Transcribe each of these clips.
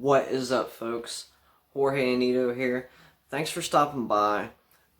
What is up, folks? Jorge Anito here. Thanks for stopping by.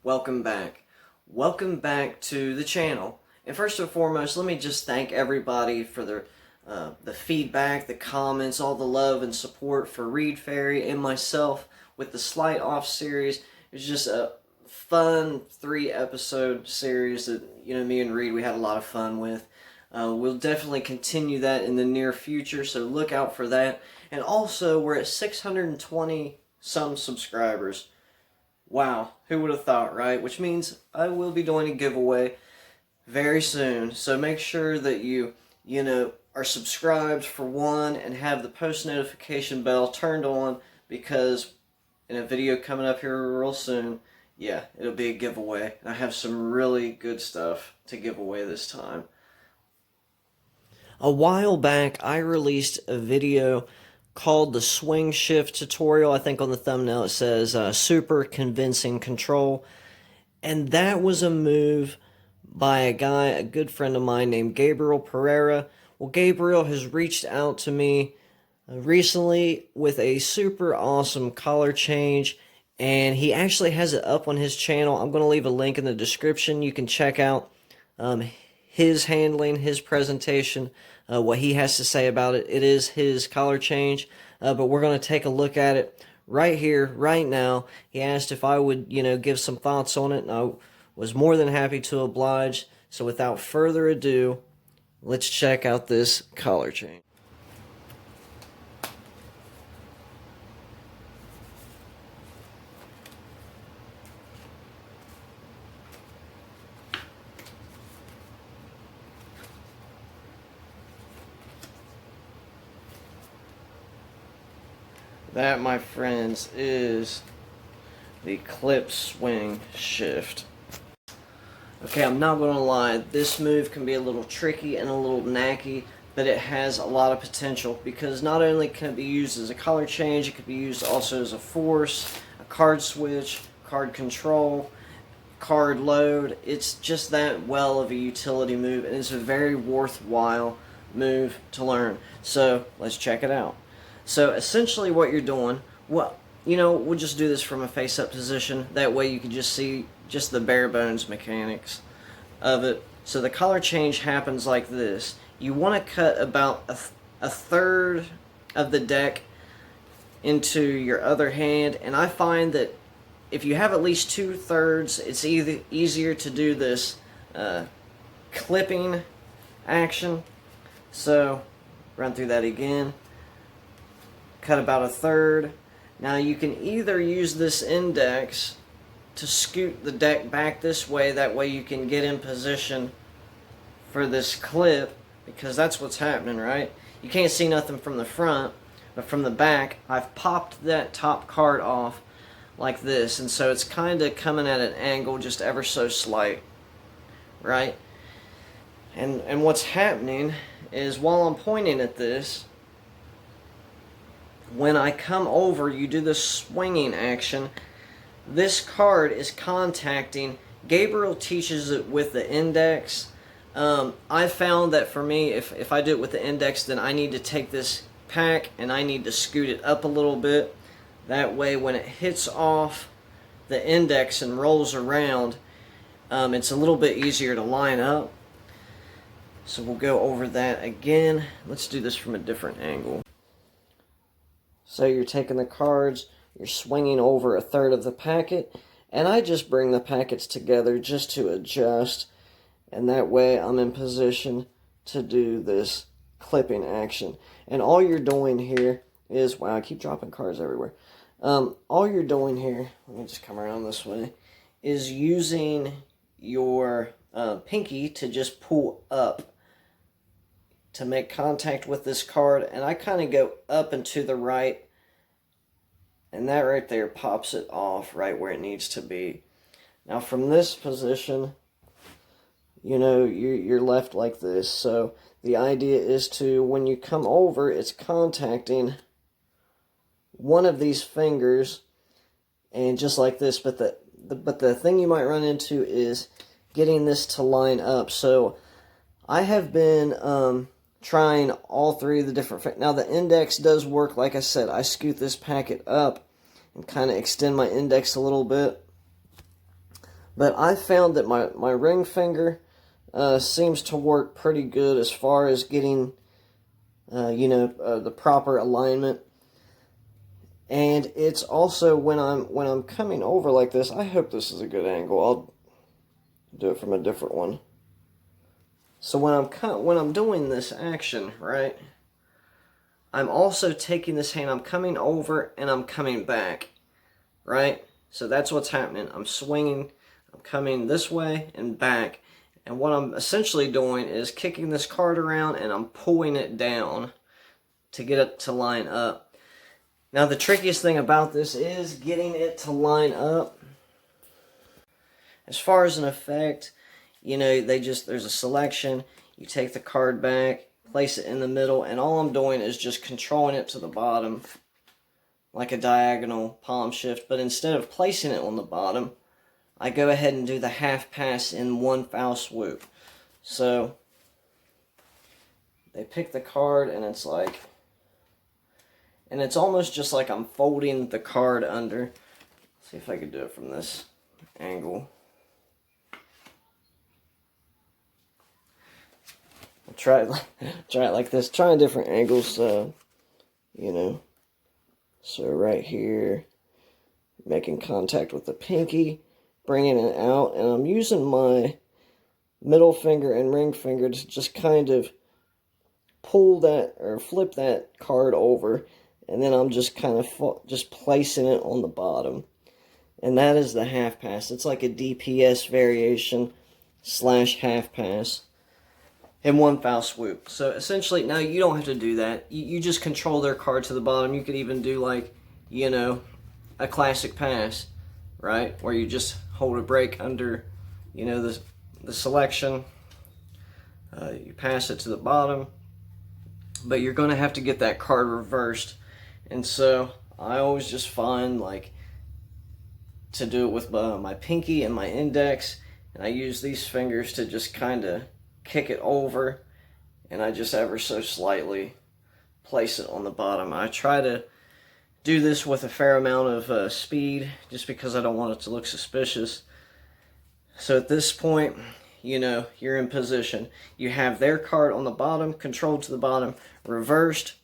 Welcome back. Welcome back to the channel. And first and foremost, let me just thank everybody for the feedback, the comments, all the love and support for Reed Fairy and myself with the Slight Off series. It was just a fun 3-episode series that me and Reed, we had a lot of fun with. We'll definitely continue that in the near future, so look out for that. And also, we're at 620 some subscribers. Wow, who would have thought, right? Which means I will be doing a giveaway very soon. So make sure that you are subscribed for one and have the post notification bell turned on, because in a video coming up here real soon, yeah, it'll be a giveaway. And I have some really good stuff to give away this time. A while back, I released a video called the Swing Shift Tutorial. I think on the thumbnail it says Super Convincing Control. And that was a move by a guy, a good friend of mine named Gabriel Pereira. Well, Gabriel has reached out to me recently with a super awesome color change. And he actually has it up on his channel. I'm going to leave a link in the description. You can check out his handling, his presentation, what he has to say about it. It is his color change, but we're going to take a look at it right here, right now. He asked if I would, give some thoughts on it, and I was more than happy to oblige. So without further ado, let's check out this color change. That, my friends, is the clip swing shift. Okay, I'm not going to lie, this move can be a little tricky and a little knacky, but it has a lot of potential, because not only can it be used as a color change, it could be used also as a force, a card switch, card control, card load. It's just that well of a utility move, and it's a very worthwhile move to learn. So let's check it out. So essentially what you're doing, well, we'll just do this from a face-up position. That way you can just see just the bare bones mechanics of it. So the color change happens like this. You want to cut about a third of the deck into your other hand, and I find that if you have at least 2/3, it's easier to do this clipping action. So run through that again. Cut about a third. Now you can either use this index to scoot the deck back this way, that way you can get in position for this clip, because that's what's happening, right? You can't see nothing from the front, but from the back, I've popped that top card off like this, and so it's kind of coming at an angle just ever so slight, right? And what's happening is, while I'm pointing at this, when I come over, you do the swinging action. This card is contacting. Gabriel teaches it with the index. I found that for me, if I do it with the index, then I need to take this pack and I need to scoot it up a little bit. That way, when it hits off the index and rolls around, it's a little bit easier to line up. So we'll go over that again. Let's do this from a different angle. So you're taking the cards, you're swinging over a third of the packet, and I just bring the packets together just to adjust, and that way I'm in position to do this clipping action. And all you're doing here is, wow, I keep dropping cards everywhere. All you're doing here, let me just come around this way, is using your pinky to just pull up to make contact with this card, and I kind of go up and to the right, and that right there pops it off right where it needs to be. Now from this position, you're left like this. So the idea is to, when you come over, it's contacting one of these fingers, and just like this, but the thing you might run into is getting this to line up. So I have been trying all three of the different... Now, the index does work. Like I said, I scoot this packet up and kind of extend my index a little bit. But I found that my ring finger seems to work pretty good as far as getting, the proper alignment. And it's also when I'm coming over like this. I hope this is a good angle. I'll do it from a different one. So when I'm doing this action, right, I'm also taking this hand. I'm coming over and I'm coming back, right. So that's what's happening. I'm swinging. I'm coming this way and back. And what I'm essentially doing is kicking this card around and I'm pulling it down to get it to line up. Now, the trickiest thing about this is getting it to line up. As far as an effect, there's a selection. You take the card back, place it in the middle, and all I'm doing is just controlling it to the bottom like a diagonal palm shift. But instead of placing it on the bottom, I go ahead and do the half pass in one foul swoop. So they pick the card and it's almost just like I'm folding the card under. Let's see if I can do it from this angle. I'll try it like this. Trying different angles, so right here, making contact with the pinky, bringing it out, and I'm using my middle finger and ring finger to just kind of pull that or flip that card over, and then I'm just kind of just placing it on the bottom. And that is the half pass. It's like a DPS variation / half pass in one foul swoop. So essentially, now you don't have to do that. You just control their card to the bottom. You could even do like, a classic pass, right? Where you just hold a break under, the selection. You pass it to the bottom. But you're going to have to get that card reversed. And so I always just find to do it with my pinky and my index. And I use these fingers to just kind of kick it over. And I just ever so slightly place it on the bottom. I try to do this with a fair amount of speed, just because I don't want it to look suspicious. So at this point, you're in position. You have their card on the bottom, controlled to the bottom, reversed.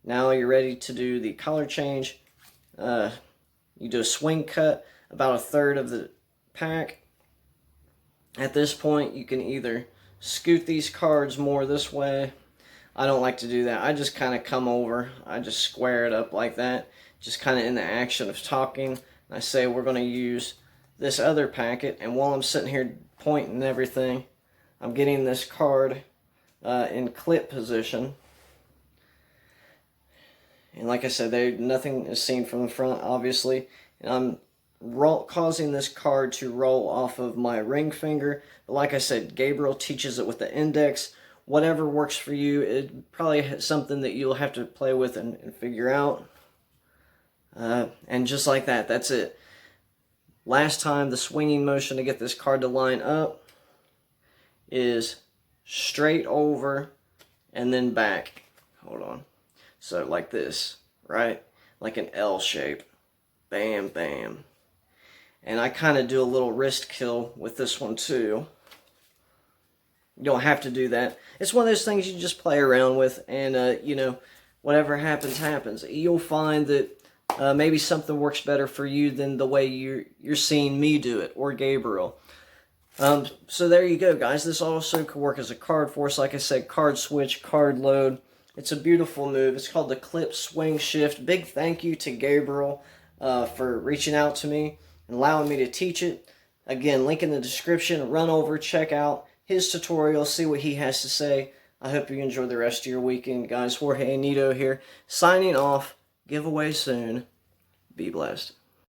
Now you're ready to do the color change. You do a swing cut, about a third of the pack. At this point, you can either scoot these cards more this way. I don't like to do that. I just kind of come over. I just square it up like that, just kind of in the action of talking. I say we're going to use this other packet, and while I'm sitting here pointing everything, I'm getting this card in clip position. And like I said, nothing is seen from the front, obviously. And I'm causing this card to roll off of my ring finger. But like I said, Gabriel teaches it with the index. Whatever works for you, it probably is something that you'll have to play with and figure out. And just like that, that's it. Last time, the swinging motion to get this card to line up is straight over and then back. Hold on. So like this, right? Like an L shape. Bam, bam. And I kind of do a little wrist kill with this one too. You don't have to do that. It's one of those things you just play around with, and whatever happens, happens. You'll find that maybe something works better for you than the way you're seeing me do it, or Gabriel. So there you go, guys. This also could work as a card force. Like I said, card switch, card load. It's a beautiful move. It's called the clip swing shift. Big thank you to Gabriel for reaching out to me and allowing me to teach it. Again, link in the description. Run over, check out his tutorial, see what he has to say. I hope you enjoy the rest of your weekend, guys. Jorge Nito here, signing off. Giveaway soon. Be blessed.